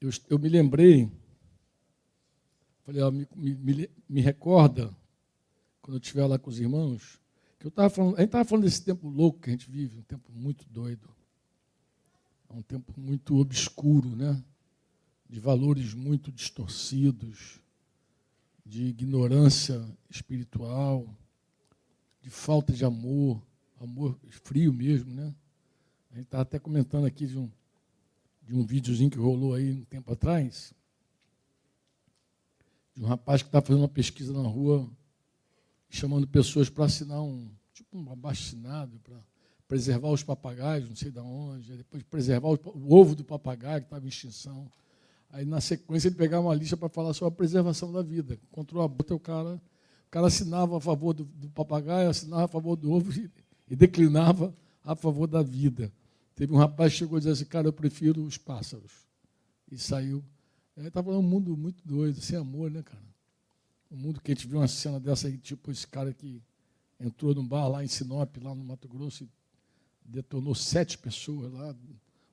eu me lembrei, falei, ó, me recorda, quando eu estiver lá com os irmãos, que a gente estava falando desse tempo louco que a gente vive, um tempo muito doido, um tempo muito obscuro, né? De valores muito distorcidos, de ignorância espiritual, de falta de amor frio mesmo, né? A gente estava até comentando aqui de um videozinho que rolou aí um tempo atrás, de um rapaz que estava fazendo uma pesquisa na rua, chamando pessoas para assinar um abaixo-assinado para preservar os papagaios, não sei de onde, depois preservar o ovo do papagaio que estava em extinção. Aí, na sequência, ele pegava uma lista para falar sobre a preservação da vida. Encontrou a bota, o cara assinava a favor do papagaio, assinava a favor do ovo e declinava a favor da vida. Teve um rapaz que chegou a dizer assim, cara, eu prefiro os pássaros. E saiu. Estava um mundo muito doido, sem amor, né, cara? Um mundo que a gente viu uma cena dessa aí, tipo esse cara que entrou num bar lá em Sinop, lá no Mato Grosso, e detonou 7 pessoas lá,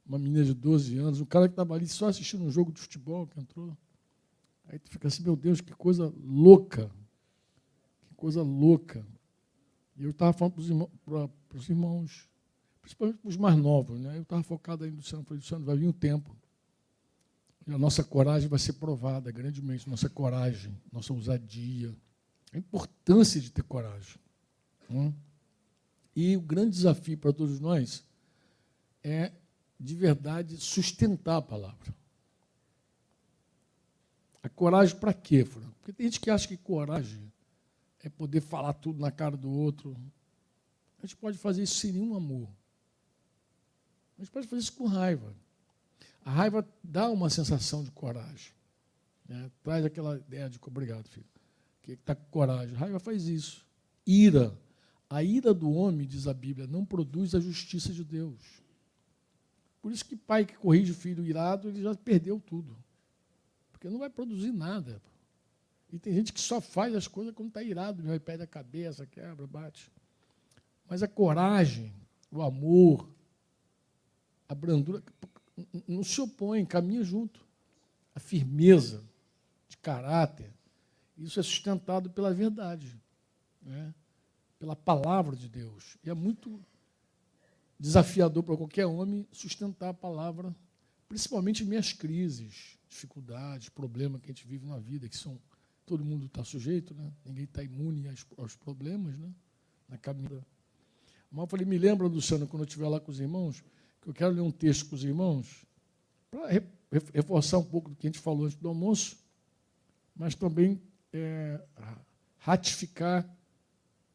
uma menina de 12 anos, um cara que estava ali só assistindo um jogo de futebol que entrou. Aí tu fica assim, meu Deus, que coisa louca. Que coisa louca. E eu estava falando para os irmãos, principalmente para os mais novos, né? Eu estava focado aí no Luciano, falei, Luciano, vai vir um tempo e a nossa coragem vai ser provada grandemente, nossa coragem, nossa ousadia, a importância de ter coragem. E o grande desafio para todos nós é, de verdade, sustentar a palavra. A coragem para quê, Franco? Porque tem gente que acha que coragem é poder falar tudo na cara do outro. A gente pode fazer isso sem nenhum amor. A gente pode fazer isso com raiva. A raiva dá uma sensação de coragem. Né? Traz aquela ideia de obrigado, filho. Que está com coragem. A raiva faz isso. Ira. A ira do homem, diz a Bíblia, não produz a justiça de Deus. Por isso que pai que corrige o filho irado, ele já perdeu tudo. Porque não vai produzir nada. E tem gente que só faz as coisas quando está irado, já perde a cabeça, quebra, bate. Mas a coragem, o amor, a brandura, não se opõe, caminha junto. A firmeza de caráter, isso é sustentado pela verdade, né? Pela palavra de Deus. E é muito desafiador para qualquer homem sustentar a palavra, principalmente em minhas crises, dificuldades, problemas que a gente vive na vida, que são, todo mundo está sujeito, né? Ninguém está imune aos problemas, né? Na caminhada. Mas eu falei, me lembra, Luciano, quando eu estiver lá com os irmãos, que eu quero ler um texto com os irmãos, para reforçar um pouco do que a gente falou antes do almoço, mas também ratificar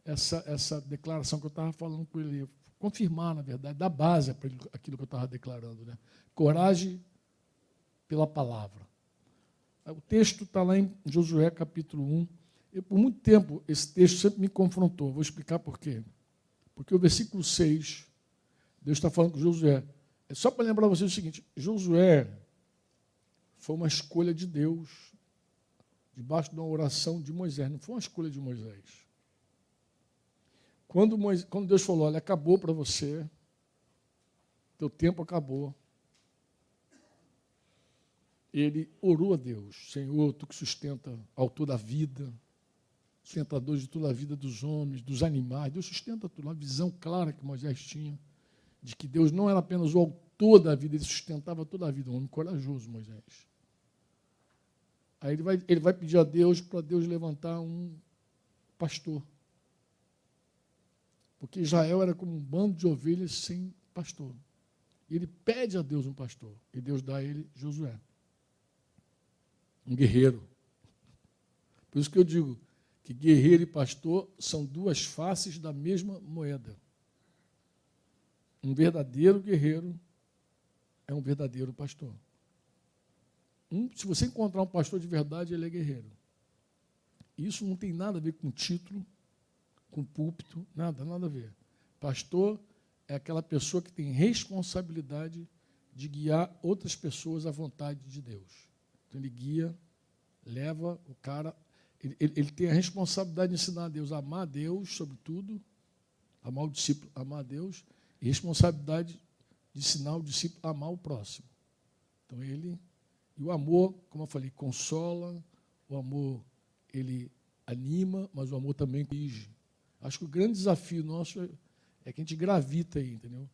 essa declaração que eu estava falando com ele, confirmar, na verdade, dar base para aquilo que eu estava declarando. Né? Coragem pela palavra. O texto está lá em Josué, capítulo 1. E, por muito tempo, esse texto sempre me confrontou. Vou explicar por quê. Porque o versículo 6, Deus está falando com Josué. É só para lembrar vocês o seguinte, Josué foi uma escolha de Deus, debaixo de uma oração de Moisés. Não foi uma escolha de Moisés. Quando Deus falou, olha, acabou para você, teu tempo acabou, ele orou a Deus, Senhor, tu que sustenta o autor da vida, sustentador de toda a vida dos homens, dos animais, Deus sustenta tudo, uma visão clara que Moisés tinha, de que Deus não era apenas o autor da vida, ele sustentava toda a vida, um homem corajoso, Moisés. Aí ele vai pedir a Deus para Deus levantar um pastor. Porque Israel era como um bando de ovelhas sem pastor. E ele pede a Deus um pastor. E Deus dá a ele Josué. Um guerreiro. Por isso que eu digo que guerreiro e pastor são duas faces da mesma moeda. Um verdadeiro guerreiro é um verdadeiro pastor. Se você encontrar um pastor de verdade, ele é guerreiro. Isso não tem nada a ver com título, com púlpito, nada a ver. Pastor é aquela pessoa que tem responsabilidade de guiar outras pessoas à vontade de Deus. Então, ele guia, leva o cara... Ele tem a responsabilidade de ensinar a Deus a amar a Deus, sobretudo, amar o discípulo, amar a Deus, e responsabilidade de ensinar o discípulo a amar o próximo. Então, ele E o amor, como eu falei, consola, o amor, ele anima, mas o amor também corrige. Acho que o grande desafio nosso é que a gente gravita aí, entendeu?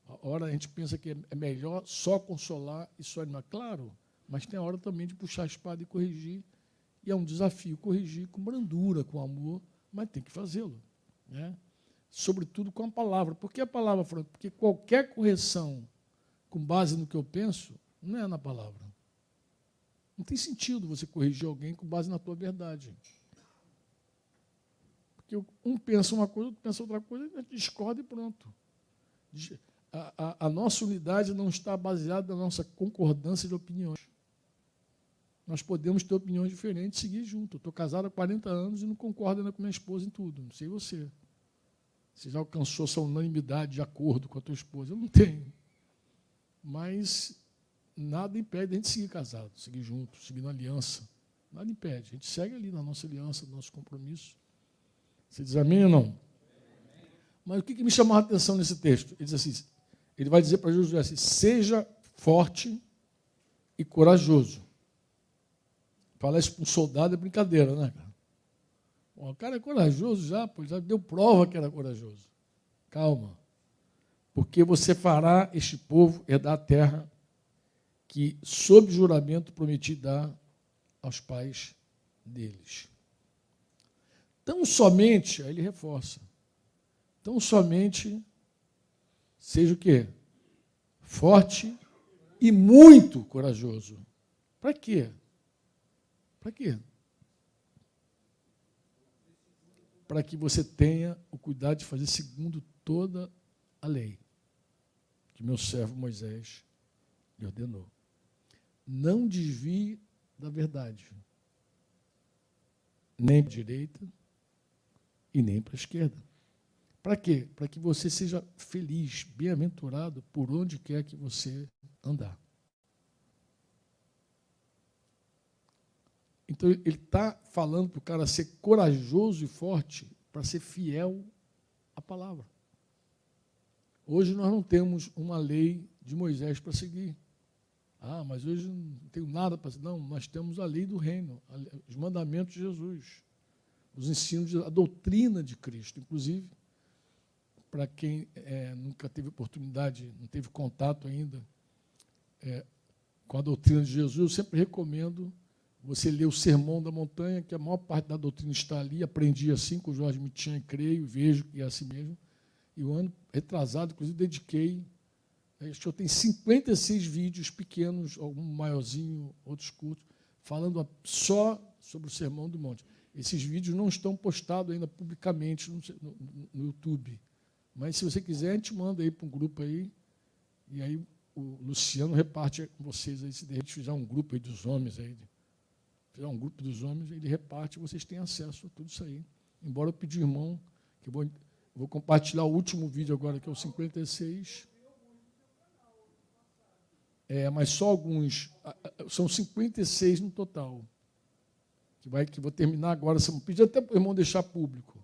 A hora a gente pensa que é melhor só consolar e só animar. Claro, mas tem a hora também de puxar a espada e corrigir. E é um desafio corrigir com brandura, com amor, mas tem que fazê-lo, né? Sobretudo com a palavra. Por que a palavra, Franco? Porque qualquer correção com base no que eu penso não é na palavra. Não tem sentido você corrigir alguém com base na tua verdade. Porque um pensa uma coisa, outro pensa outra coisa, a gente discorda e pronto. A nossa unidade não está baseada na nossa concordância de opiniões. Nós podemos ter opiniões diferentes e seguir junto. Eu estou casado há 40 anos e não concordo ainda com minha esposa em tudo. Não sei você. Você já alcançou essa unanimidade de acordo com a tua esposa? Eu não tenho. Mas nada impede a gente seguir casado, seguir junto, seguir na aliança. Nada impede. A gente segue ali na nossa aliança, no nosso compromisso. Você diz amém ou não? Mas o que me chamou a atenção nesse texto? Ele diz assim, ele vai dizer para Josué assim, seja forte e corajoso. Falar isso para um soldado é brincadeira, né, cara? O cara é corajoso já, pois já deu prova que era corajoso. Calma. Porque você fará este povo herdar a terra que, sob juramento, prometi dar aos pais deles. Tão somente, aí ele reforça, tão somente seja o quê? Forte e muito corajoso. Para quê? Para quê? Para que você tenha o cuidado de fazer segundo toda a lei que meu servo Moisés lhe ordenou. Não desvie da verdade, nem para a direita e nem para a esquerda. Para quê? Para que você seja feliz, bem-aventurado por onde quer que você andar. Então, ele está falando para o cara ser corajoso e forte para ser fiel à palavra. Hoje nós não temos uma lei de Moisés para seguir. Ah, mas hoje não tenho nada para seguir. Não, nós temos a lei do reino, os mandamentos de Jesus, os ensinos, a doutrina de Cristo. Inclusive, para quem nunca teve oportunidade, não teve contato ainda com a doutrina de Jesus, eu sempre recomendo você ler o Sermão da Montanha, que a maior parte da doutrina está ali, aprendi assim com o Jorge Mitian, creio, vejo que é assim mesmo. E o ano retrasado, inclusive, dediquei, acho que eu tenho 56 vídeos pequenos, algum maiorzinho, outros curtos, falando só sobre o Sermão do Monte. Esses vídeos não estão postados ainda publicamente no YouTube. Mas, se você quiser, a gente manda aí para um grupo aí, e aí o Luciano reparte com vocês aí, se de repente fizer um grupo aí dos homens aí, fizer um grupo dos homens, ele reparte, vocês têm acesso a tudo isso aí. Embora eu pedi ao irmão, que eu vou compartilhar o último vídeo agora, que é o 56. Mas só alguns, são 56 no total. Que vou terminar agora. Você pedi até para o irmão deixar público.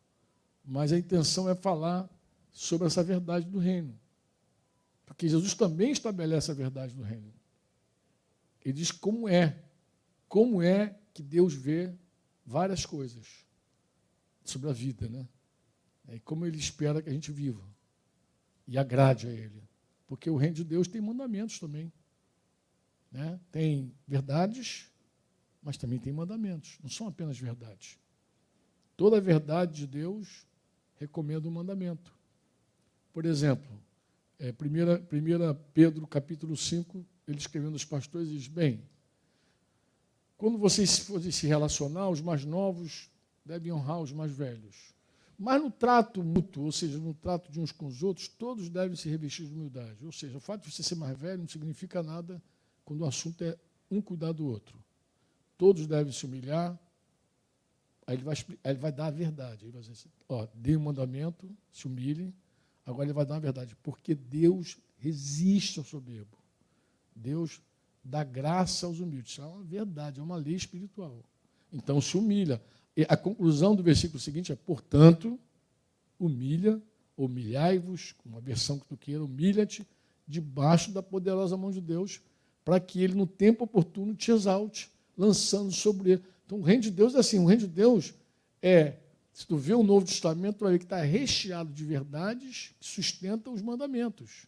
Mas a intenção é falar sobre essa verdade do reino. Porque Jesus também estabelece a verdade do reino. Ele diz como é que Deus vê várias coisas sobre a vida, né? E como Ele espera que a gente viva e agrade a Ele. Porque o reino de Deus tem mandamentos também, né? Tem verdades, mas também tem mandamentos. Não são apenas verdades. Toda a verdade de Deus recomenda um mandamento. Por exemplo, 1 Pedro, capítulo 5, ele escrevendo aos pastores, diz, bem, quando vocês forem se relacionar, os mais novos devem honrar os mais velhos. Mas no trato mútuo, ou seja, no trato de uns com os outros, todos devem se revestir de humildade. Ou seja, o fato de você ser mais velho não significa nada quando o assunto é um cuidar do outro. Todos devem se humilhar. Aí ele vai dar a verdade. Ele vai dizer assim, dê um mandamento, se humilhem. Agora ele vai dar a verdade. Porque Deus resiste ao soberbo. Deus dá graça aos humildes. Isso é uma verdade, é uma lei espiritual. Então se humilha. E a conclusão do versículo seguinte é, portanto, humilhai-vos, com uma versão que tu queira, humilha-te debaixo da poderosa mão de Deus, para que ele, no tempo oportuno, te exalte, lançando sobre ele. Então, o reino de Deus é assim, o reino de Deus é, se tu vê o Novo Testamento, tu vai ver que está recheado de verdades que sustentam os mandamentos.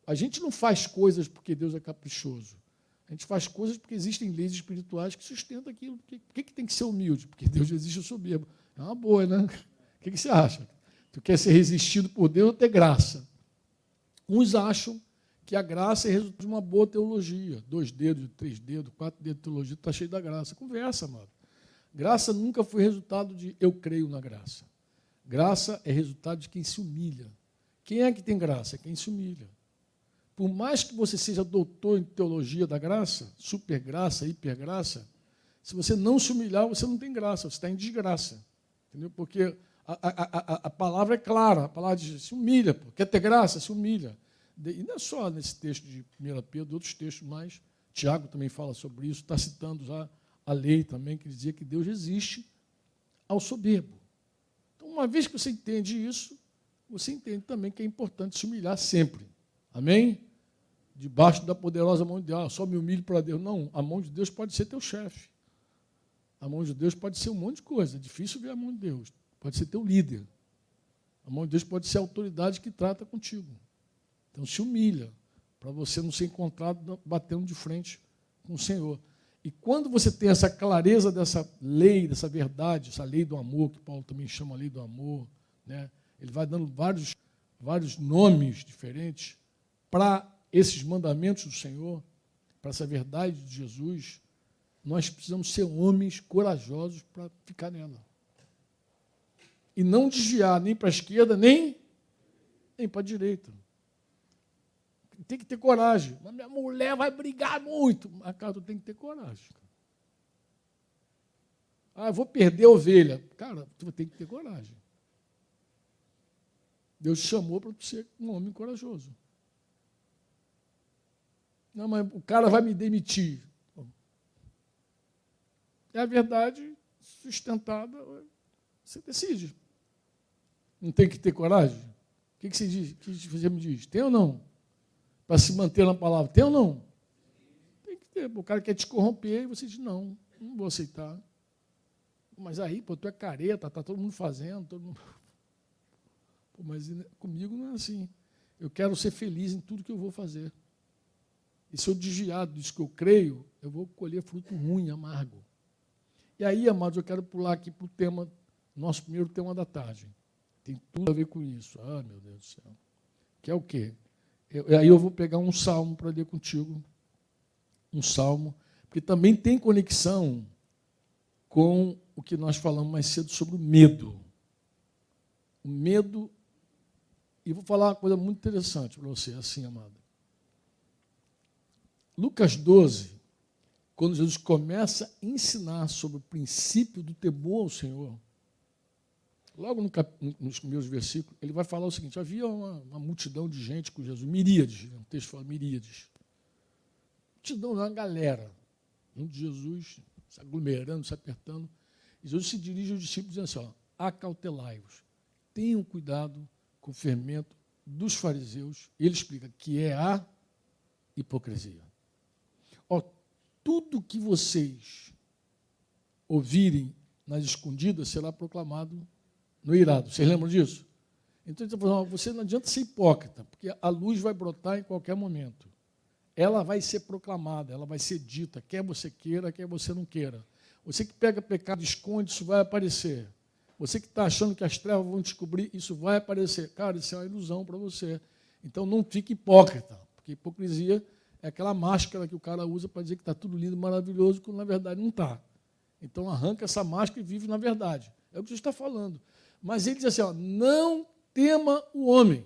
A gente não faz coisas porque Deus é caprichoso. A gente faz coisas porque existem leis espirituais que sustentam aquilo. Por que tem que ser humilde? Porque Deus resiste ao soberbo. É uma boa, né? O que você acha? Tu quer ser resistido por Deus ou ter graça? Uns acham que a graça é resultado de uma boa teologia. 2 dedos, 3 dedos, 4 dedos de teologia, está cheio da graça. Conversa, amado. Graça nunca foi resultado de eu creio na graça. Graça é resultado de quem se humilha. Quem é que tem graça? É quem se humilha. Por mais que você seja doutor em teologia da graça, supergraça, hipergraça, se você não se humilhar, você não tem graça, você está em desgraça. Entendeu? Porque a palavra é clara, a palavra diz, se humilha, pô. Quer ter graça? Se humilha. E não é só nesse texto de 1 Pedro, outros textos mais, Tiago também fala sobre isso, está citando já a lei também, que dizia que Deus resiste ao soberbo. Então, uma vez que você entende isso, você entende também que é importante se humilhar sempre. Amém? Debaixo da poderosa mão de Deus. Só me humilho para Deus. Não, a mão de Deus pode ser teu chefe. A mão de Deus pode ser um monte de coisa. É difícil ver a mão de Deus. Pode ser teu líder. A mão de Deus pode ser a autoridade que trata contigo. Então se humilha, para você não ser encontrado batendo de frente com o Senhor. E quando você tem essa clareza dessa lei, dessa verdade, essa lei do amor, que Paulo também chama a lei do amor, né? Ele vai dando vários nomes diferentes para esses mandamentos do Senhor, para essa verdade de Jesus. Nós precisamos ser homens corajosos para ficar nela. E não desviar nem para a esquerda, nem para a direita. Tem que ter coragem. Mas minha mulher vai brigar muito. Mas, cara, tu tem que ter coragem. Ah, eu vou perder a ovelha. Cara, tu tem que ter coragem. Deus te chamou para ser um homem corajoso. Não, mas o cara vai me demitir. É a verdade sustentada, você decide. Não tem que ter coragem? O que você diz? O que você me diz? Tem ou não? Para se manter na palavra, tem ou não? Tem que ter. O cara quer te corromper e você diz, não vou aceitar. Mas aí, pô, tu é careta, está todo mundo fazendo, todo mundo... Pô, mas comigo não é assim. Eu quero ser feliz em tudo que eu vou fazer. E se eu desviar disso que eu creio, eu vou colher fruto ruim, amargo. E aí, amados, eu quero pular aqui para o tema, nosso primeiro tema da tarde. Tem tudo a ver com isso. Ah, meu Deus do céu. Que é o quê? Aí eu vou pegar um salmo para ler contigo. Um salmo, porque também tem conexão com o que nós falamos mais cedo sobre o medo. O medo. E vou falar uma coisa muito interessante para você, assim, amado. Lucas 12, quando Jesus começa a ensinar sobre o princípio do temor ao Senhor, logo nos primeiros versículos, ele vai falar o seguinte: havia uma multidão de gente com Jesus, miríades, o texto fala miríades. Multidão, uma galera, junto de Jesus, se aglomerando, se apertando. E Jesus se dirige aos discípulos dizendo assim: acautelai-vos, tenham cuidado com o fermento dos fariseus. E ele explica que é a hipocrisia. Tudo que vocês ouvirem nas escondidas será proclamado no irado. Vocês lembram disso? Então, ele está falando, você não adianta ser hipócrita, porque a luz vai brotar em qualquer momento. Ela vai ser proclamada, ela vai ser dita, quer você queira, quer você não queira. Você que pega pecado e esconde, isso vai aparecer. Você que está achando que as trevas vão descobrir, isso vai aparecer. Cara, isso é uma ilusão para você. Então, não fique hipócrita, porque hipocrisia é aquela máscara que o cara usa para dizer que está tudo lindo, maravilhoso, quando na verdade não está. Então arranca essa máscara e vive na verdade. É o que Jesus está falando. Mas ele diz assim, não tema o homem.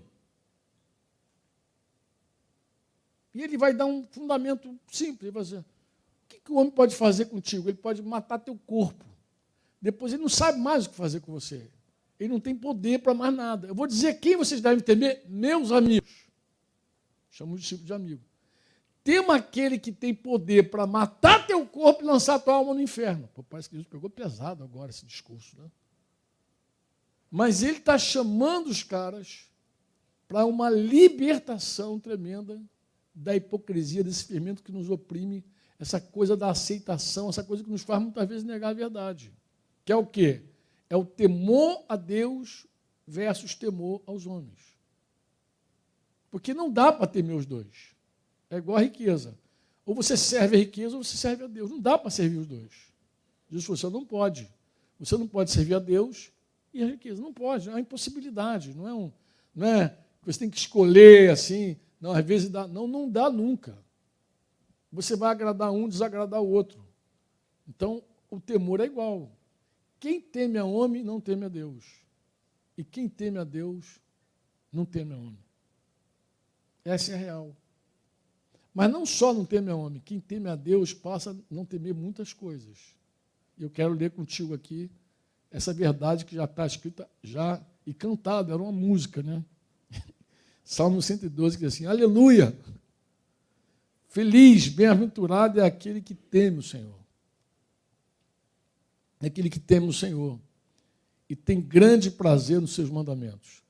E ele vai dar um fundamento simples. Ele vai dizer, o que o homem pode fazer contigo? Ele pode matar teu corpo. Depois ele não sabe mais o que fazer com você. Ele não tem poder para mais nada. Eu vou dizer quem vocês devem temer? Meus amigos. Chamo os discípulos de amigos. Tema aquele que tem poder para matar teu corpo e lançar tua alma no inferno. Pô, parece que Jesus pegou pesado agora esse discurso, né? Mas ele está chamando os caras para uma libertação tremenda da hipocrisia, desse fermento que nos oprime, essa coisa da aceitação, essa coisa que nos faz muitas vezes negar a verdade. Que é o quê? É o temor a Deus versus temor aos homens. Porque não dá para temer os dois. É igual a riqueza. Ou você serve a riqueza ou você serve a Deus. Não dá para servir os dois. Jesus falou, você não pode. Você não pode servir a Deus e a riqueza. Não pode, é uma impossibilidade. Não é que você tem que escolher assim. Não, às vezes dá. Não dá nunca. Você vai agradar um, desagradar o outro. Então, o temor é igual. Quem teme a homem não teme a Deus. E quem teme a Deus não teme a homem. Essa é a real. Mas não só não teme a homem, quem teme a Deus passa a não temer muitas coisas. E eu quero ler contigo aqui essa verdade que já está escrita já e cantada, era uma música, né? Salmo 112, que diz assim, aleluia! Feliz, bem-aventurado é aquele que teme o Senhor. É aquele que teme o Senhor e tem grande prazer nos seus mandamentos.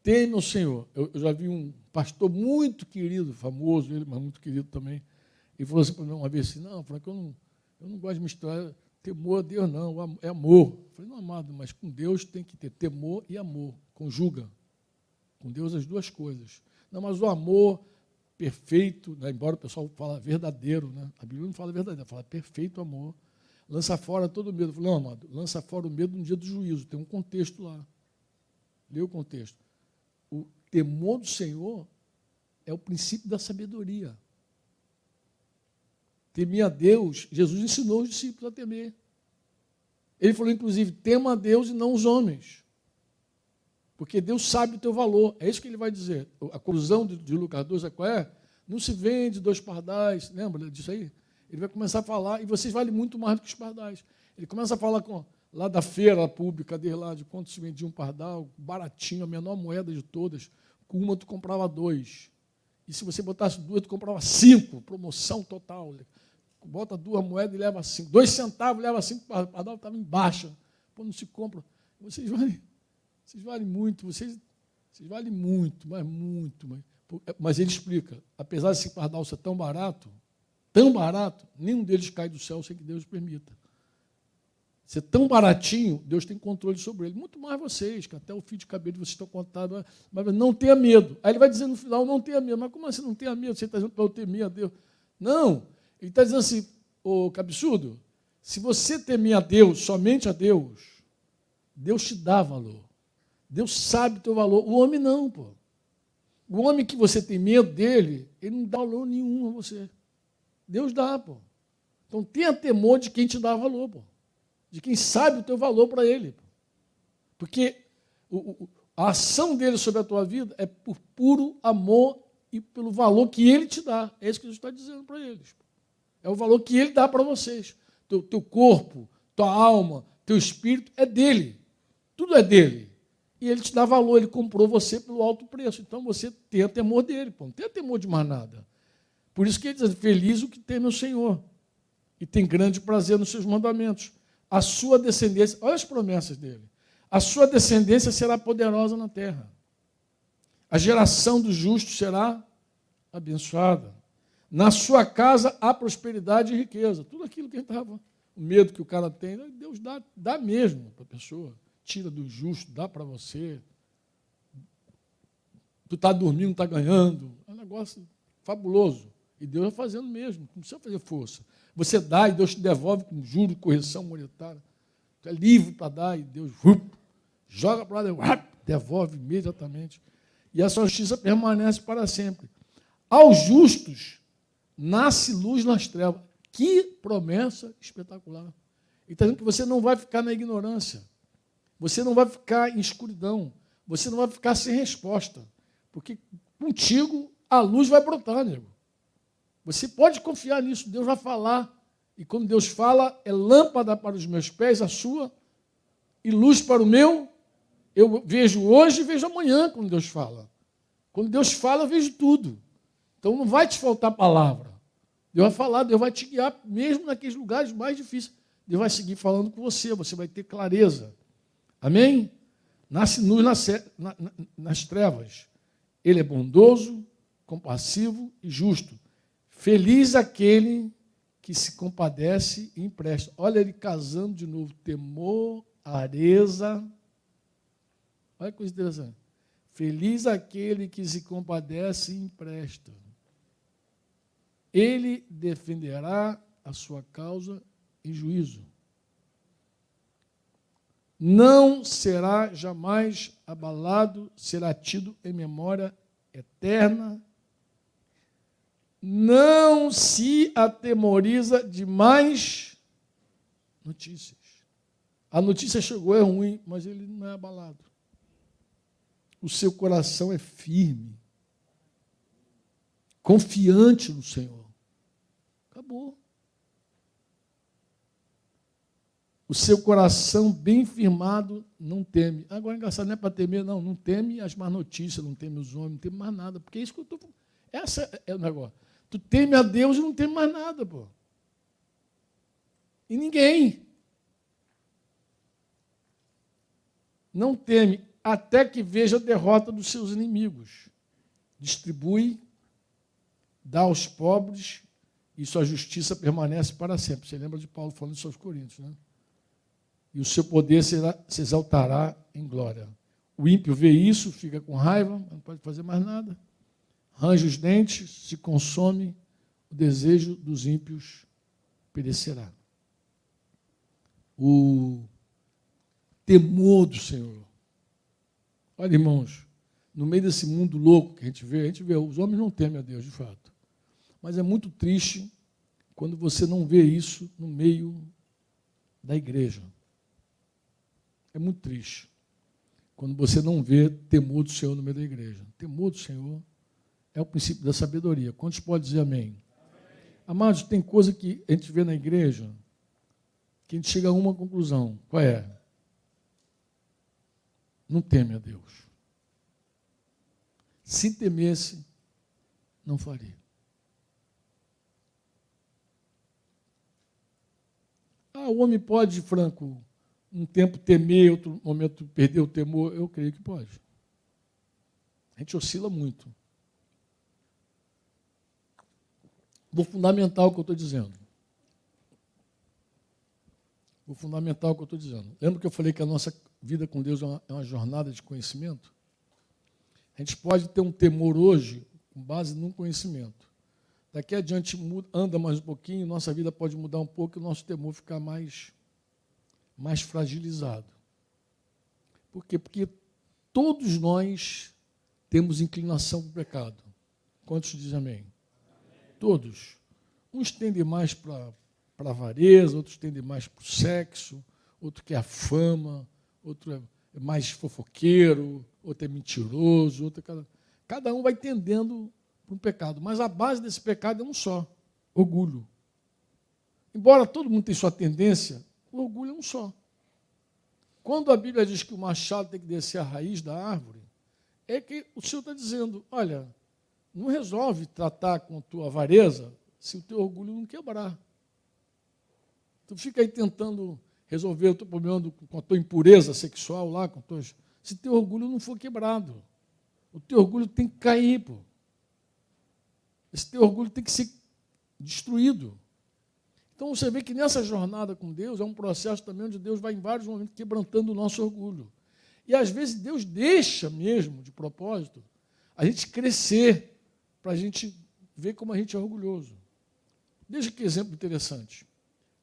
Teme o Senhor. Eu já vi um pastor muito querido, famoso, ele, mas muito querido também, e falou assim para mim uma vez assim, não, Frank, eu não gosto de misturar temor a Deus, não, é amor. Eu falei, não, amado, mas com Deus tem que ter temor e amor, conjuga. Com Deus as duas coisas. Não, mas o amor perfeito, né, embora o pessoal fale verdadeiro, né, a Bíblia não fala verdadeiro, fala perfeito amor, lança fora todo o medo. Eu falei, não, amado, lança fora o medo no dia do juízo, tem um contexto lá. Lê o contexto. O temor do Senhor é o princípio da sabedoria. Temer a Deus, Jesus ensinou os discípulos a temer. Ele falou, inclusive, tema a Deus e não os homens. Porque Deus sabe o teu valor. É isso que ele vai dizer. A conclusão de Lucas 2 é qual é? Não se vende 2 pardais. Lembra disso aí? Ele vai começar a falar, e vocês valem muito mais do que os pardais. Ele começa a falar lá da feira pública dele, lá de quanto se vendia um pardal, baratinho, a menor moeda de todas. Com uma tu comprava 2. E se você botasse 2, tu comprava 5. Promoção total. Bota 2 moedas e leva 5. 2 centavos leva 5, o pardal estava em baixa. Pô, não se compra. Vocês valem muito, vocês valem muito, mas muito. Mas ele explica, apesar desse pardal ser tão barato, nenhum deles cai do céu sem que Deus permita. Ser tão baratinho, Deus tem controle sobre ele. Muito mais vocês, que até o fio de cabelo de vocês estão contados. Mas não tenha medo. Aí ele vai dizer no final, não tenha medo. Mas como assim não tenha medo? Você está dizendo para eu temer a Deus. Não. Ele está dizendo assim, ô cabeçudo, se você temer a Deus, somente a Deus, Deus te dá valor. Deus sabe o teu valor. O homem não, pô. O homem que você tem medo dele, ele não dá valor nenhum a você. Deus dá, pô. Então tenha temor de quem te dá valor, pô. De quem sabe o teu valor para ele. Porque a ação dele sobre a tua vida é por puro amor e pelo valor que ele te dá. É isso que Jesus está dizendo para eles. É o valor que ele dá para vocês. Teu corpo, tua alma, teu espírito é dele. Tudo é dele. E ele te dá valor, ele comprou você pelo alto preço. Então você tenha temor dele, pô. Não tenha temor de mais nada. Por isso que ele diz, feliz o que teme o Senhor. E tem grande prazer nos seus mandamentos. A sua descendência, olha as promessas dele, a sua descendência será poderosa na terra. A geração dos justos será abençoada. Na sua casa há prosperidade e riqueza. Tudo aquilo que a gente estava, o medo que o cara tem, Deus dá mesmo para a pessoa. Tira do justo, dá para você. Tu está dormindo, não está ganhando. É um negócio fabuloso. E Deus vai fazendo mesmo, não precisa fazer força. Você dá e Deus te devolve com juro, correção monetária. Tu é livre para dar e Deus joga para lá, devolve imediatamente. E a sua justiça permanece para sempre. Aos justos nasce luz nas trevas. Que promessa espetacular. Ele está dizendo que você não vai ficar na ignorância. Você não vai ficar em escuridão. Você não vai ficar sem resposta. Porque contigo a luz vai brotar, nego. Você pode confiar nisso, Deus vai falar. E quando Deus fala, é lâmpada para os meus pés, a sua, e luz para o meu. Eu vejo hoje e vejo amanhã quando Deus fala. Quando Deus fala, eu vejo tudo. Então não vai te faltar palavra. Deus vai falar, Deus vai te guiar, mesmo naqueles lugares mais difíceis. Deus vai seguir falando com você vai ter clareza. Amém? Nasce luz nas trevas. Ele é bondoso, compassivo e justo. Feliz aquele que se compadece e empresta. Olha ele casando de novo. Temor, areza. Olha que coisa interessante. Feliz aquele que se compadece e empresta. Ele defenderá a sua causa em juízo. Não será jamais abalado, será tido em memória eterna. Não se atemoriza de mais notícias. A notícia chegou, é ruim, mas ele não é abalado. O seu coração é firme, confiante no Senhor. Acabou. O seu coração bem firmado não teme. Agora, engraçado, não é para temer, não. Não teme as más notícias, não teme os homens, não teme mais nada. Porque é isso que eu estou falando. Esse é o negócio. Tu teme a Deus e não teme mais nada, pô. E ninguém. Não teme até que veja a derrota dos seus inimigos. Distribui, dá aos pobres e sua justiça permanece para sempre. Você lembra de Paulo falando isso aos Coríntios, né? E o seu poder se exaltará em glória. O ímpio vê isso, fica com raiva, não pode fazer mais nada. Range os dentes, se consome, o desejo dos ímpios perecerá. O temor do Senhor. Olha, irmãos, no meio desse mundo louco que a gente vê, os homens não temem a Deus, de fato. Mas é muito triste quando você não vê isso no meio da igreja. É muito triste quando você não vê temor do Senhor no meio da igreja. Temor do Senhor é o princípio da sabedoria. Quantos podem dizer amém? Amém? Amados, tem coisa que a gente vê na igreja que a gente chega a uma conclusão. Qual é? Não teme a Deus. Se temesse, não faria. O homem pode, Franco, um tempo temer, outro momento perder o temor? Eu creio que pode. A gente oscila muito. Vou fundamentar o que eu estou dizendo. Lembra que eu falei que a nossa vida com Deus é uma jornada de conhecimento? A gente pode ter um temor hoje com base num conhecimento. Daqui adiante anda mais um pouquinho, nossa vida pode mudar um pouco e o nosso temor ficar mais fragilizado. Por quê? Porque todos nós temos inclinação para o pecado. Quantos dizem amém? Todos. Uns tendem mais para a avareza, outros tendem mais para o sexo, outro quer a fama, outro é mais fofoqueiro, outro é mentiroso, cada um vai tendendo para um pecado. Mas a base desse pecado é um só, orgulho. Embora todo mundo tenha sua tendência, o orgulho é um só. Quando a Bíblia diz que o machado tem que descer a raiz da árvore, é que o Senhor está dizendo, olha, não resolve tratar com a tua avareza se o teu orgulho não quebrar. Tu fica aí tentando resolver o teu problema com a tua impureza sexual lá, se teu orgulho não for quebrado. O teu orgulho tem que cair, pô. Esse teu orgulho tem que ser destruído. Então você vê que nessa jornada com Deus é um processo também onde Deus vai em vários momentos quebrantando o nosso orgulho. E às vezes Deus deixa mesmo, de propósito, a gente crescer, para a gente ver como a gente é orgulhoso. Veja que exemplo interessante.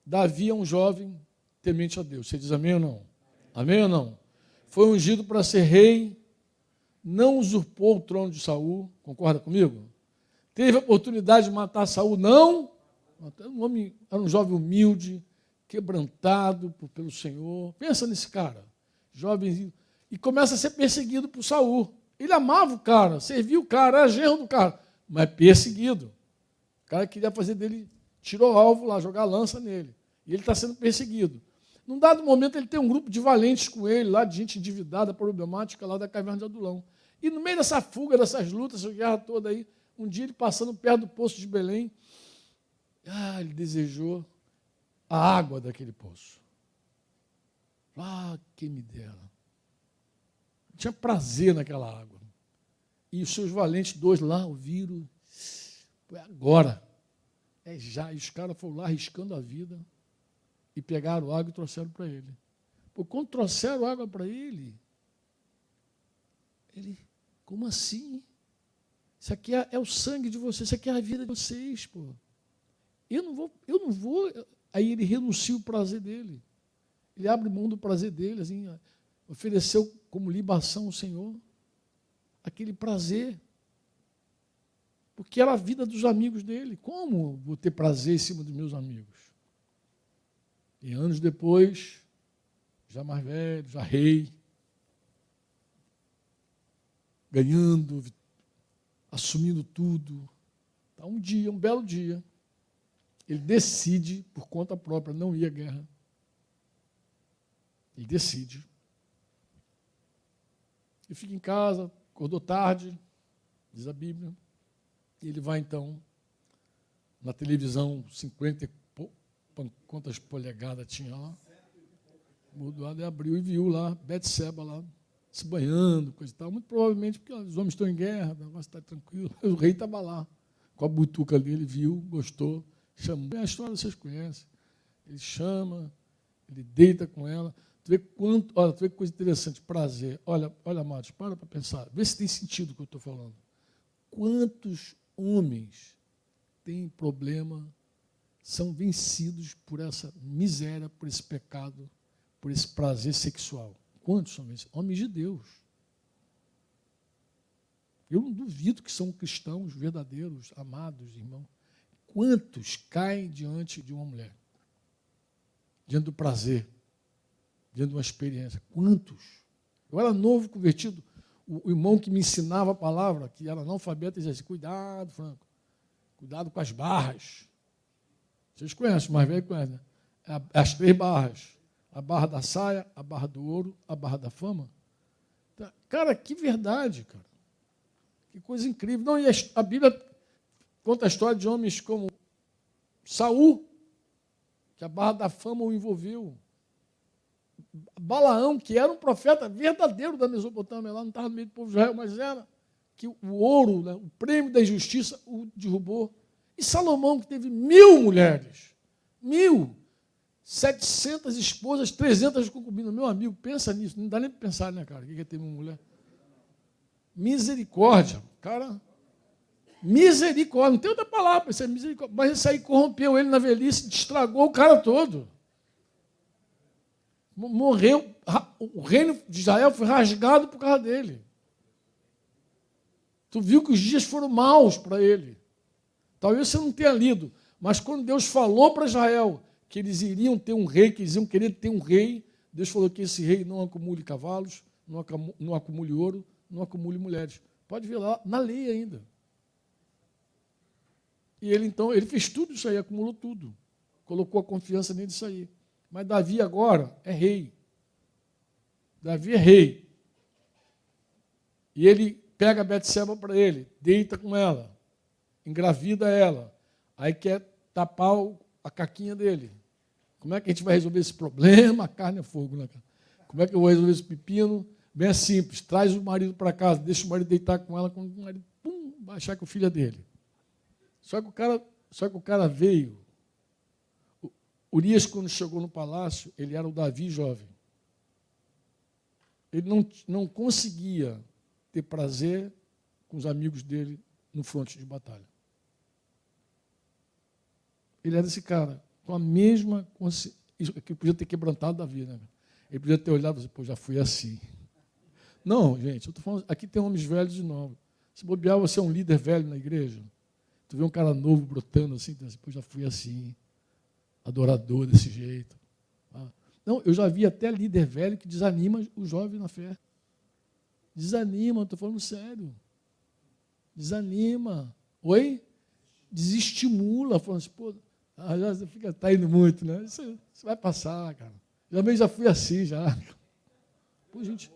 Davi é um jovem temente a Deus. Você diz amém ou não? Amém ou não? Foi ungido para ser rei, não usurpou o trono de Saul, concorda comigo? Teve a oportunidade de matar Saul, não. Era um jovem humilde, quebrantado pelo Senhor. Pensa nesse cara, jovem, e começa a ser perseguido por Saul. Ele amava o cara, servia o cara, era genro do cara, mas perseguido. O cara queria fazer dele, tirou o alvo lá, jogar a lança nele. E ele está sendo perseguido. Num dado momento, ele tem um grupo de valentes com ele, lá de gente endividada, problemática, lá da caverna de Adulão. E no meio dessa fuga, dessas lutas, essa guerra toda aí, um dia ele passando perto do poço de Belém, ele desejou a água daquele poço. Quem me dera. Tinha prazer naquela água. E os seus valentes dois lá ouviram, é agora, é já. E os caras foram lá arriscando a vida e pegaram água e trouxeram para ele. Pô, quando trouxeram água para ele, como assim? Isso aqui é o sangue de vocês, isso aqui é a vida de vocês, pô. Eu não vou. Aí ele renuncia o prazer dele. Ele abre mão do prazer dele, assim, ofereceu como libação ao Senhor aquele prazer. Porque era a vida dos amigos dele. Como vou ter prazer em cima dos meus amigos? E anos depois, já mais velho, já rei, ganhando, assumindo tudo. Tá, um belo dia, ele decide, por conta própria, não ir à guerra. Ele decide. Ele fica em casa, acordou tarde, diz a Bíblia. E ele vai, então, na televisão, 50 quantas polegadas tinha lá. Mudou, ele abriu e viu lá, Betseba lá, se banhando, coisa e tal. Muito provavelmente porque os homens estão em guerra, o negócio está tranquilo. O rei estava lá, com a butuca dele, viu, gostou, chamou. A história vocês conhecem. Ele chama, ele deita com ela. Tu vê que coisa interessante, prazer. Olha, amados, para pensar. Vê se tem sentido o que eu estou falando. Quantos homens têm problema, são vencidos por essa miséria, por esse pecado, por esse prazer sexual? Quantos são vencidos? Homens de Deus. Eu não duvido que são cristãos verdadeiros, amados, irmão. Quantos caem diante de uma mulher? Diante do prazer, diante de uma experiência? Quantos? Eu era novo, convertido. O irmão que me ensinava a palavra, que era analfabeto, dizia assim: cuidado, Franco, cuidado com as barras. Vocês conhecem, o mais velho conhece, né? As 3 barras. A barra da saia, a barra do ouro, a barra da fama. Cara, que verdade, cara. Que coisa incrível. Não, e a Bíblia conta a história de homens como Saul, que a barra da fama o envolveu. Balaão, que era um profeta verdadeiro da Mesopotâmia, lá não estava no meio do povo de Israel, mas era, que o ouro, né, o prêmio da injustiça, o derrubou. E Salomão, que teve 1000 mulheres, 700 esposas, 300 concubinas. Meu amigo, pensa nisso, não dá nem para pensar, né, cara, o que é ter uma mulher? Misericórdia, cara, misericórdia, não tem outra palavra para ser misericórdia, mas isso aí corrompeu ele na velhice, estragou o cara todo. Morreu, o reino de Israel foi rasgado por causa dele. Tu viu que os dias foram maus para ele. Talvez você não tenha lido, mas quando Deus falou para Israel que eles iriam ter um rei, que eles iam querer ter um rei, Deus falou que esse rei não acumule cavalos, não acumule ouro, não acumule mulheres. Pode ver lá, na lei ainda. E ele, então, ele fez tudo isso aí, acumulou tudo. Colocou a confiança nisso aí. Mas Davi agora é rei. Davi é rei. E ele pega a Betseba para ele, deita com ela, engravida ela. Aí quer tapar a caquinha dele. Como é que a gente vai resolver esse problema? A carne é fogo, né, cara? Como é que eu vou resolver esse pepino? Bem simples, traz o marido para casa, deixa o marido deitar com ela, quando o marido, vai achar que o filho é dele. Só que o cara veio. Urias, quando chegou no palácio, ele era o Davi jovem. Ele não conseguia ter prazer com os amigos dele no fronte de batalha. Ele era esse cara, com a mesma consciência, que podia ter quebrantado Davi, né? Ele podia ter olhado e dizer, pô, já fui assim. Não, gente, eu estou falando, aqui tem homens velhos de novo. Se bobear, você é um líder velho na igreja, tu vê um cara novo brotando assim, pô, já fui assim, adorador desse jeito. Não, eu já vi até líder velho que desanima o jovem na fé. Desanima, estou falando sério. Desanima. Oi? Desestimula, falando assim, pô, já fica, tá indo muito, né? Isso vai passar, cara. Já fui assim, já. Pô, gente,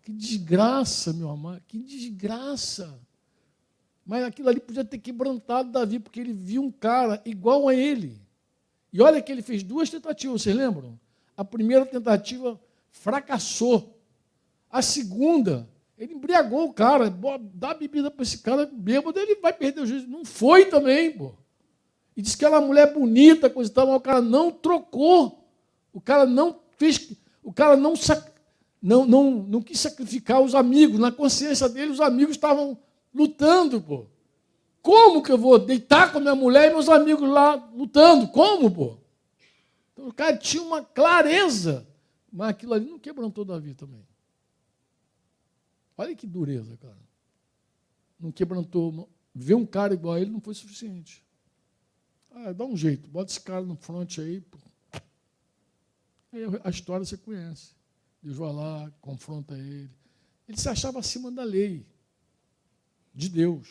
que desgraça, meu amado, que desgraça. Mas aquilo ali podia ter quebrantado Davi, porque ele viu um cara igual a ele. E olha que ele fez 2 tentativas, vocês lembram? A primeira tentativa fracassou. A segunda, Ele embriagou o cara, dá bebida para esse cara bêbado, ele vai perder o juízo. Não foi também, pô. E disse que ela mulher bonita, coisa e tal, mas o cara não trocou. O cara não fez, o cara não quis sacrificar os amigos. Na consciência dele, os amigos estavam lutando, pô. Como que eu vou deitar com a minha mulher e meus amigos lá lutando? Como, pô? Então, o cara tinha uma clareza, mas aquilo ali não quebrantou Davi também. Olha que dureza, cara. Não quebrantou. Ver um cara igual a ele não foi suficiente. Dá um jeito, bota esse cara no front aí. Aí a história você conhece. Deus vai lá, confronta ele. Ele se achava acima da lei de Deus.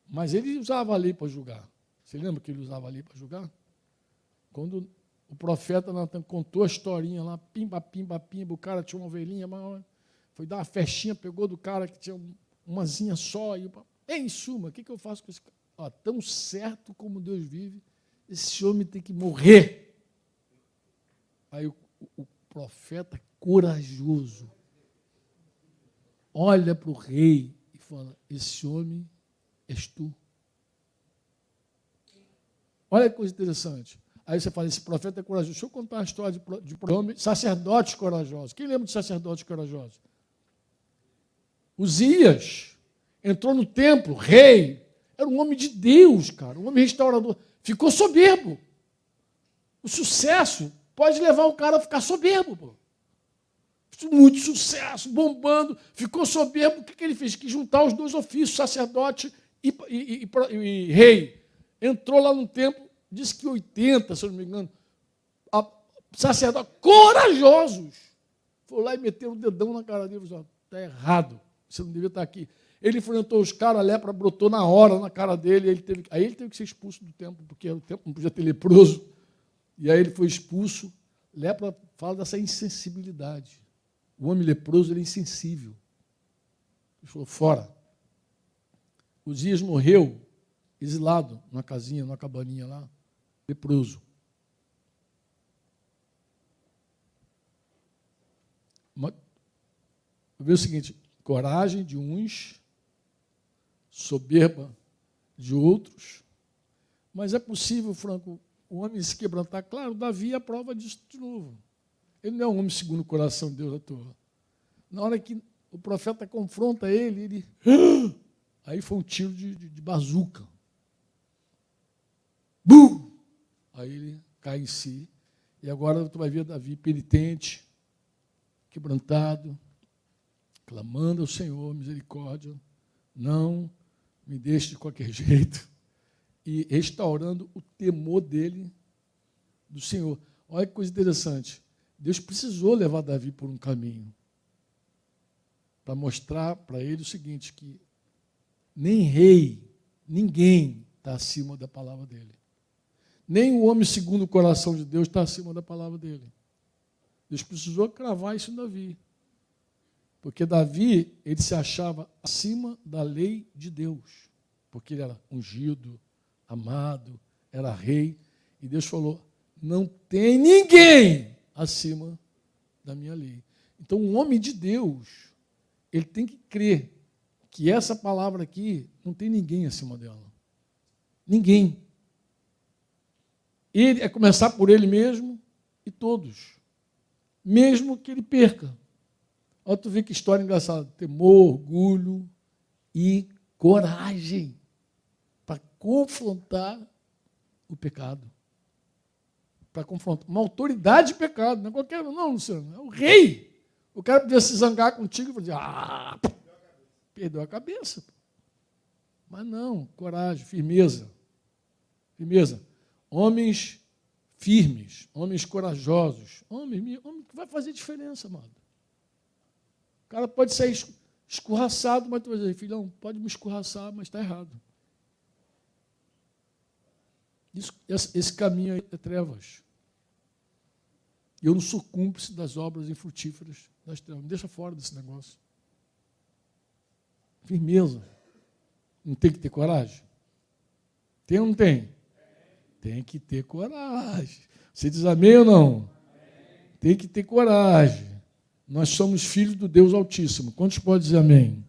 Mas ele usava a lei para julgar. Você lembra que ele usava a lei para julgar? Quando o profeta Natan contou a historinha lá, pimba, pimba, pimba, o cara tinha uma ovelhinha, foi dar uma festinha, pegou do cara que tinha umazinha só, e em suma, o que eu faço com esse cara? Tão certo como Deus vive, esse homem tem que morrer. Aí o profeta corajoso olha para o rei e fala, esse homem és tu. Olha que coisa interessante. Aí você fala, esse profeta é corajoso. Deixa eu contar uma história de homem, sacerdotes corajosos. Quem lembra de sacerdotes corajosos? Uzias entrou no templo, rei, era um homem de Deus, cara, um homem restaurador. Ficou soberbo. O sucesso pode levar o cara a ficar soberbo, pô. Muito sucesso, bombando, ficou soberbo. O que ele fez? Quis juntar os dois ofícios, sacerdote e rei. Entrou lá no templo, disse que 80, se eu não me engano, sacerdotes corajosos. Foi lá e meteu o dedão na cara dele e falou, está errado, você não devia estar aqui. Ele enfrentou os caras, a lepra brotou na hora na cara dele, aí ele teve que ser expulso do templo, porque o templo não podia ter leproso. E aí ele foi expulso. Lepra fala dessa insensibilidade. O homem leproso ele é insensível. Ele falou, fora. Uzias morreu, exilado, numa casinha, numa cabaninha lá, leproso. Vê o seguinte, coragem de uns, soberba de outros, mas é possível, Franco, o homem se quebrantar. Claro, Davi é a prova disso de novo. Ele não é um homem segundo o coração de Deus à toa. Na hora que o profeta confronta ele, aí foi um tiro de bazuca. Bum! Aí ele cai em si. E agora tu vai ver Davi penitente, quebrantado, clamando ao Senhor, misericórdia, não me deixe de qualquer jeito, e restaurando o temor dele do Senhor. Olha que coisa interessante. Deus precisou levar Davi por um caminho para mostrar para ele o seguinte, que nem rei, ninguém está acima da palavra dele. Nem o homem segundo o coração de Deus está acima da palavra dele. Deus precisou cravar isso em Davi. Porque Davi, ele se achava acima da lei de Deus. Porque ele era ungido, amado, era rei. E Deus falou, não tem ninguém acima da minha lei. Então, um homem de Deus, ele tem que crer que essa palavra aqui não tem ninguém acima dela. Ninguém. Ele é começar por ele mesmo e todos. Mesmo que ele perca. Olha, tu vê que história engraçada. Temor, orgulho e coragem para confrontar o pecado. Para confrontar. Uma autoridade de pecado. Não é qualquer um, não, Luciano. É o rei. O cara podia se zangar contigo e falar, perdeu a cabeça. Mas não, coragem, firmeza. Firmeza. Homens firmes, homens corajosos, homem que vai fazer diferença, amado. O cara pode sair escorraçado, mas tu vai dizer, filhão, pode me escorraçar, mas está errado. Esse caminho aí é trevas. E eu não sou cúmplice das obras infrutíferas das trevas. Me deixa fora desse negócio. Firmeza. Não tem que ter coragem? Tem ou não tem? Tem que ter coragem. Você diz amém ou não? Tem que ter coragem. Nós somos filhos do Deus Altíssimo. Quantos podem dizer amém?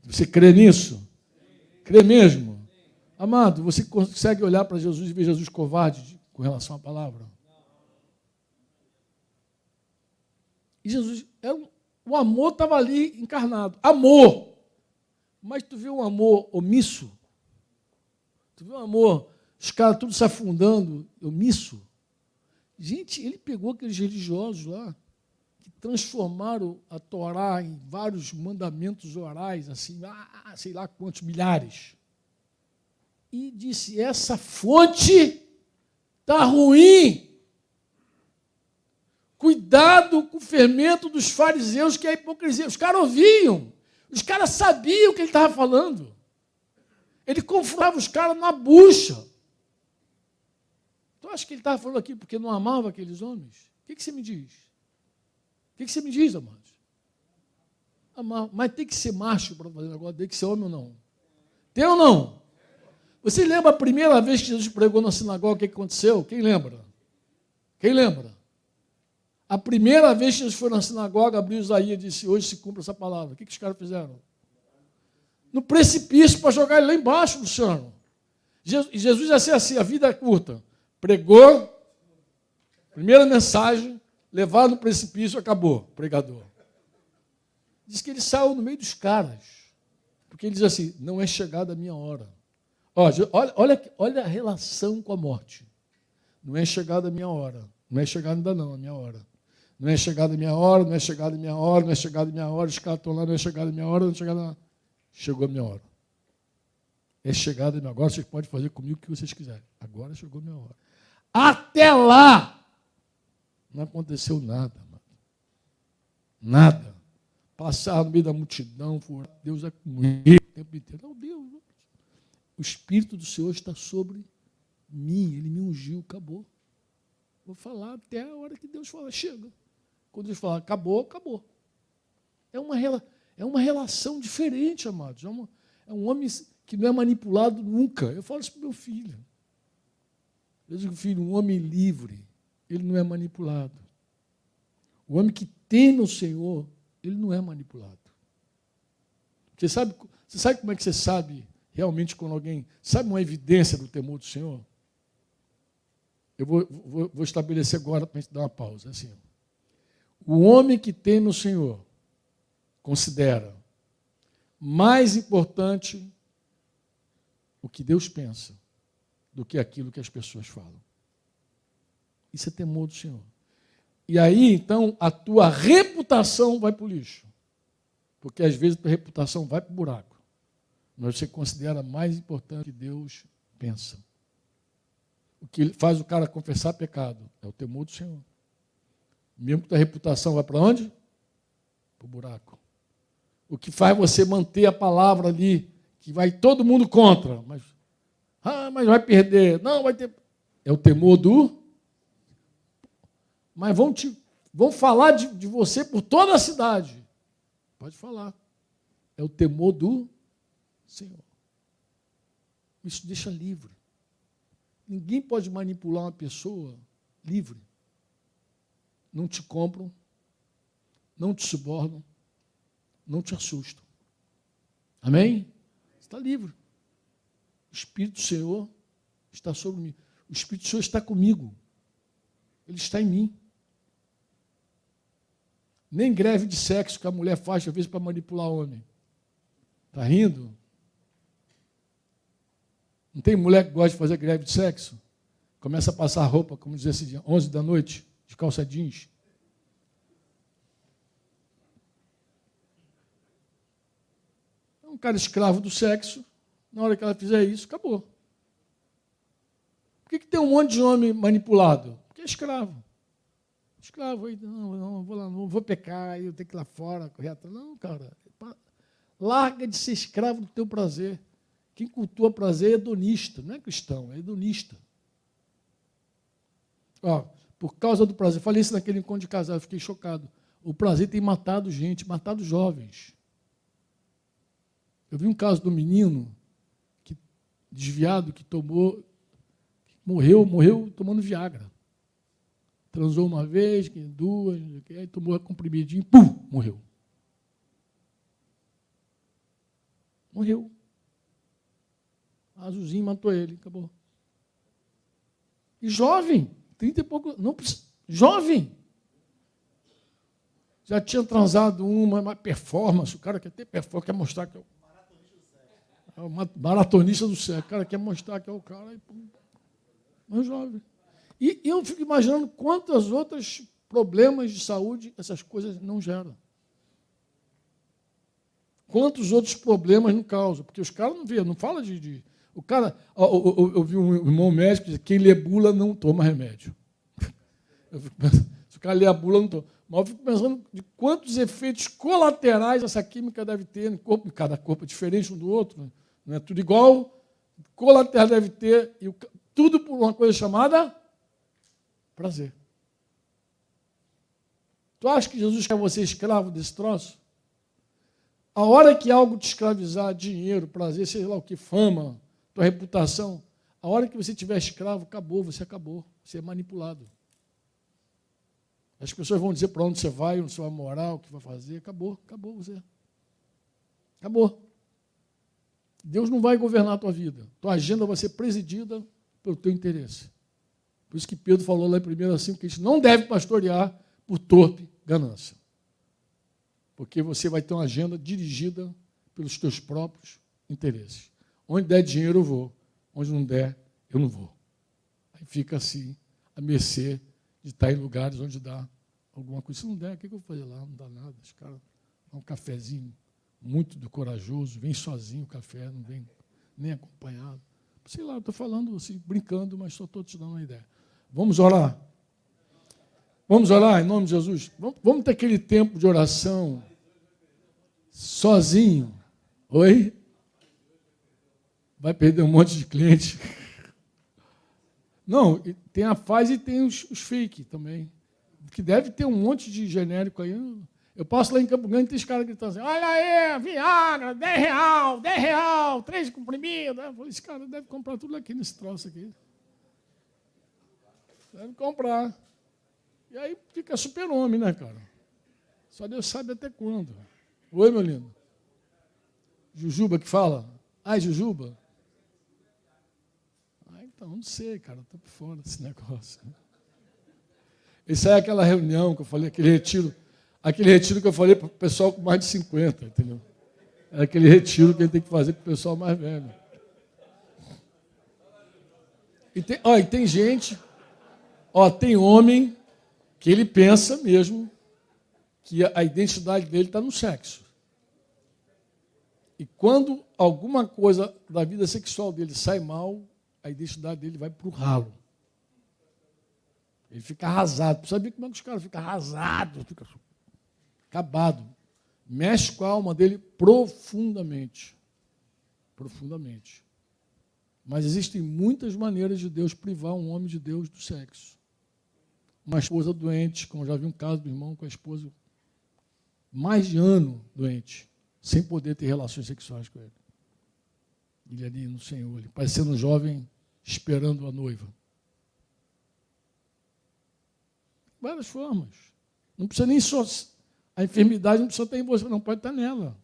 Você crê nisso? Crê mesmo? Amado, você consegue olhar para Jesus e ver Jesus covarde com relação à palavra? E Jesus, o amor estava ali encarnado. Amor! Mas tu viu um amor omisso? Tu viu um amor, os caras tudo se afundando, omisso? Gente, ele pegou aqueles religiosos lá, que transformaram a Torá em vários mandamentos orais, assim, sei lá quantos, milhares. E disse, essa fonte está ruim. Cuidado com o fermento dos fariseus, que é a hipocrisia. Os caras ouviam, os caras sabiam o que ele estava falando. Ele confrontava os caras na bucha. Tu acha que ele estava falando aqui porque não amava aqueles homens? O que você me diz? O que você me diz, amados? Amar. Mas tem que ser macho para fazer negócio, tem que ser homem ou não? Tem ou não? Você lembra a primeira vez que Jesus pregou na sinagoga, o que aconteceu? Quem lembra? Quem lembra? A primeira vez que Jesus foi na sinagoga, abriu Isaías e disse, hoje se cumpre essa palavra. O que os caras fizeram? No precipício para jogar ele lá embaixo, Luciano. Jesus ia ser assim, a vida é curta. Pregou, primeira mensagem, levaram no precipício, acabou, pregador. Diz que ele saiu no meio dos caras, porque ele diz assim, não é chegada a minha hora. Olha a relação com a morte. Não é chegada a minha hora. Não é chegada ainda não, a minha hora. Não é chegada a minha hora, não é chegada a minha hora, não é chegada a minha hora, os caras estão lá, não é chegada a minha hora, não é chegada a minha hora. Chegou a minha hora. É chegada a minha hora, agora vocês podem fazer comigo o que vocês quiserem. Agora chegou a minha hora. Até lá, não aconteceu nada, mano. Nada. Passar no meio da multidão, Deus é comigo o tempo inteiro. Não, Deus, o Espírito do Senhor está sobre mim, Ele me ungiu, acabou. Vou falar até a hora que Deus fala, chega. Quando Deus fala, acabou, acabou. É uma relação diferente, amados. É um homem que não é manipulado nunca. Eu falo isso para o meu filho. Eu digo, filho, um homem livre, ele não é manipulado. O homem que tem no Senhor, ele não é manipulado. Você sabe como é que você sabe realmente quando alguém... Sabe uma evidência do temor do Senhor? Eu vou estabelecer agora para a gente dar uma pausa. Assim, o homem que tem no Senhor considera mais importante o que Deus pensa do que aquilo que as pessoas falam. Isso é temor do Senhor. E aí, então, a tua reputação vai para o lixo. Porque, às vezes, a tua reputação vai para o buraco. Mas você considera mais importante o que Deus pensa. O que faz o cara confessar pecado é o temor do Senhor. Mesmo que a tua reputação vai para onde? Para o buraco. O que faz você manter a palavra ali, que vai todo mundo contra, mas vai perder. Não, vai ter. É o temor do. Mas vão falar de você por toda a cidade. Pode falar. É o temor do Senhor. Isso deixa livre. Ninguém pode manipular uma pessoa livre. Não te compram, não te subornam, não te assustam. Amém? Você está livre. O Espírito do Senhor está sobre mim. O Espírito do Senhor está comigo. Ele está em mim. Nem greve de sexo que a mulher faz, às vezes, para manipular o homem. Está rindo? Não tem mulher que gosta de fazer greve de sexo? Começa a passar roupa, como dizer assim, 11 da noite, de calça jeans. É um cara escravo do sexo. Na hora que ela fizer isso, acabou. Por que tem um monte de homem manipulado? Porque é escravo. Escravo, aí, não vou lá, não vou pecar, eu tenho que ir lá fora, correr atrás. Não, cara. Larga de ser escravo do teu prazer. Quem cultua prazer é hedonista, não é cristão, é hedonista. Por causa do prazer, falei isso naquele encontro de casal, eu fiquei chocado. O prazer tem matado gente, matado jovens. Eu vi um caso do menino desviado que morreu tomando Viagra. Transou uma vez, duas, aí tomou a comprimidinho, pum, morreu. Morreu. Azulzinho matou ele, acabou. E jovem, 30 e pouco, não precisa, jovem. Já tinha transado uma performance, o cara quer ter performance, quer mostrar que é o maratonista do sexo, o cara quer mostrar que é o cara, mas jovem. E eu fico imaginando quantos outros problemas de saúde essas coisas não geram. Quantos outros problemas não causam? Porque os caras não vê, não fala de o cara, eu vi um irmão médico dizer, quem lê bula não toma remédio. Eu fico pensando, se o cara lê a bula, não toma. Mas eu fico pensando de quantos efeitos colaterais essa química deve ter no corpo, cada corpo é diferente um do outro, não é tudo igual, colateral deve ter, e tudo por uma coisa chamada prazer. Tu acha que Jesus quer você escravo desse troço? A hora que algo te escravizar, dinheiro, prazer, sei lá o que, fama, tua reputação, a hora que você tiver escravo, acabou, você é manipulado. As pessoas vão dizer para onde você vai morar, o que vai fazer, acabou você. Acabou. Deus não vai governar a tua vida. Tua agenda vai ser presidida pelo teu interesse. Por isso que Pedro falou lá em 1:5 que a gente não deve pastorear por torpe ganância. Porque você vai ter uma agenda dirigida pelos teus próprios interesses. Onde der dinheiro, eu vou. Onde não der, eu não vou. Aí fica assim, à mercê de estar em lugares onde dá alguma coisa. Se não der, o que eu vou fazer lá? Não dá nada. Os caras dão um cafezinho muito do corajoso, vem sozinho o café, não vem nem acompanhado. Sei lá, estou falando assim, brincando, mas só estou te dando uma ideia. Vamos orar? Vamos orar em nome de Jesus? Vamos ter aquele tempo de oração sozinho. Oi? Vai perder um monte de cliente. Não, tem a faz e tem os fake também. Que deve ter um monte de genérico aí. Eu passo lá em Campo Grande e tem os caras gritando assim, olha aí, Viagra, R$10, 3 comprimidos. Eu falei, esse cara deve comprar tudo aqui nesse troço aqui. Deve comprar. E aí fica super-homem, né, cara? Só Deus sabe até quando. Oi, meu lindo. Jujuba que fala? Ai, Jujuba? Então, não sei, cara, estou por fora desse negócio. Isso aí é aquela reunião que eu falei, aquele retiro que eu falei para o pessoal com mais de 50, entendeu? É aquele retiro que a gente tem que fazer para o pessoal mais velho. E tem gente, tem homem que ele pensa mesmo que a identidade dele está no sexo. E quando alguma coisa da vida sexual dele sai mal, a identidade dele vai para o ralo. Ele fica arrasado. Precisa ver como é que os caras ficam arrasados, fica acabado. Mexe com a alma dele profundamente. Profundamente. Mas existem muitas maneiras de Deus privar um homem de Deus do sexo. Uma esposa doente, como eu já vi um caso do irmão com a esposa mais de ano doente, sem poder ter relações sexuais com ele. Ele ali no Senhor, ele parecendo um jovem esperando a noiva. Várias formas. Não precisa nem só... A enfermidade não precisa estar em você, não pode estar nela.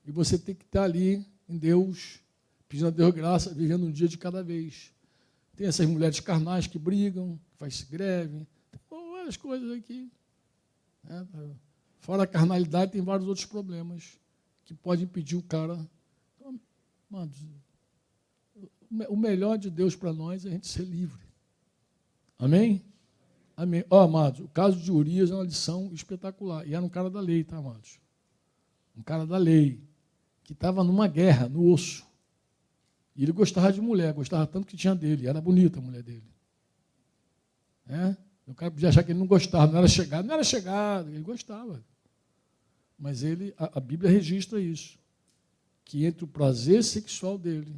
E você tem que estar ali em Deus, pedindo a Deus graça, vivendo um dia de cada vez. Tem essas mulheres carnais que brigam, que fazem greve, tem várias coisas aqui. Fora a carnalidade, tem vários outros problemas que podem impedir o cara. Então, amados, o melhor de Deus para nós é a gente ser livre. Amém? Amém. Amados, o caso de Urias é uma lição espetacular. E era um cara da lei, tá, amados? Um cara da lei, que estava numa guerra, no osso. E ele gostava de mulher, gostava tanto que tinha dele. Era bonita a mulher dele. O cara podia achar que ele não gostava, não era chegado, ele gostava. Mas a Bíblia registra isso, que entre o prazer sexual dele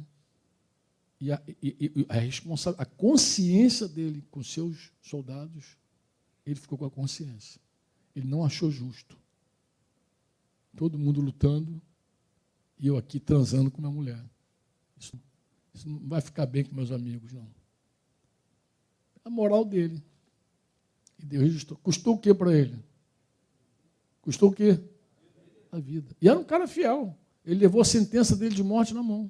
e a consciência dele com seus soldados, ele ficou com a consciência. Ele não achou justo. Todo mundo lutando e eu aqui transando com minha mulher. Isso não vai ficar bem com meus amigos, não. A moral dele. E Deus registrou. Custou o quê para ele? Custou o quê? A vida. E era um cara fiel. Ele levou a sentença dele de morte na mão.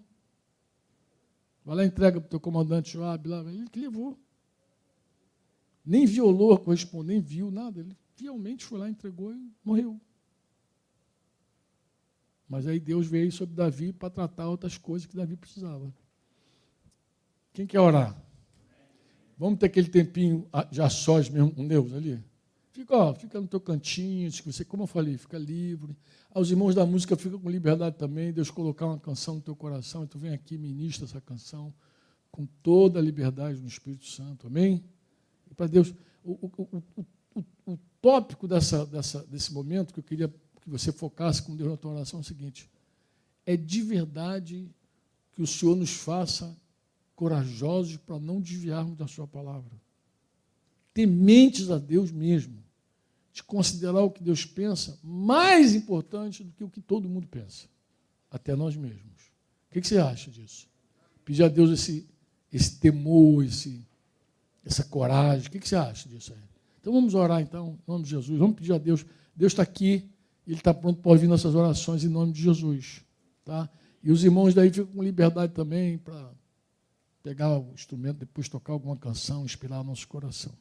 Vai lá e entrega para o teu comandante Joabe, lá, ele que levou. Nem violou a correspondência, nem viu nada. Ele fielmente foi lá, entregou e morreu. Mas aí Deus veio sobre Davi para tratar outras coisas que Davi precisava. Quem quer orar? Vamos ter aquele tempinho já sós mesmo com Deus ali? Fica no teu cantinho, você, como eu falei, fica livre. Os irmãos da música ficam com liberdade também, Deus colocar uma canção no teu coração, e tu vem aqui e ministra essa canção com toda a liberdade do Espírito Santo, amém? E para Deus, o tópico desse momento que eu queria que você focasse com Deus na tua oração é o seguinte: é de verdade que o Senhor nos faça corajosos para não desviarmos da sua palavra, tementes a Deus mesmo, de considerar o que Deus pensa mais importante do que o que todo mundo pensa, até nós mesmos. O que você acha disso? Pedir a Deus esse temor, essa coragem. O que você acha disso aí? Então vamos orar então, em nome de Jesus. Vamos pedir a Deus. Deus está aqui, Ele está pronto para ouvir nossas orações em nome de Jesus. Tá? E os irmãos daí ficam com liberdade também para pegar o instrumento, depois tocar alguma canção, inspirar nosso coração.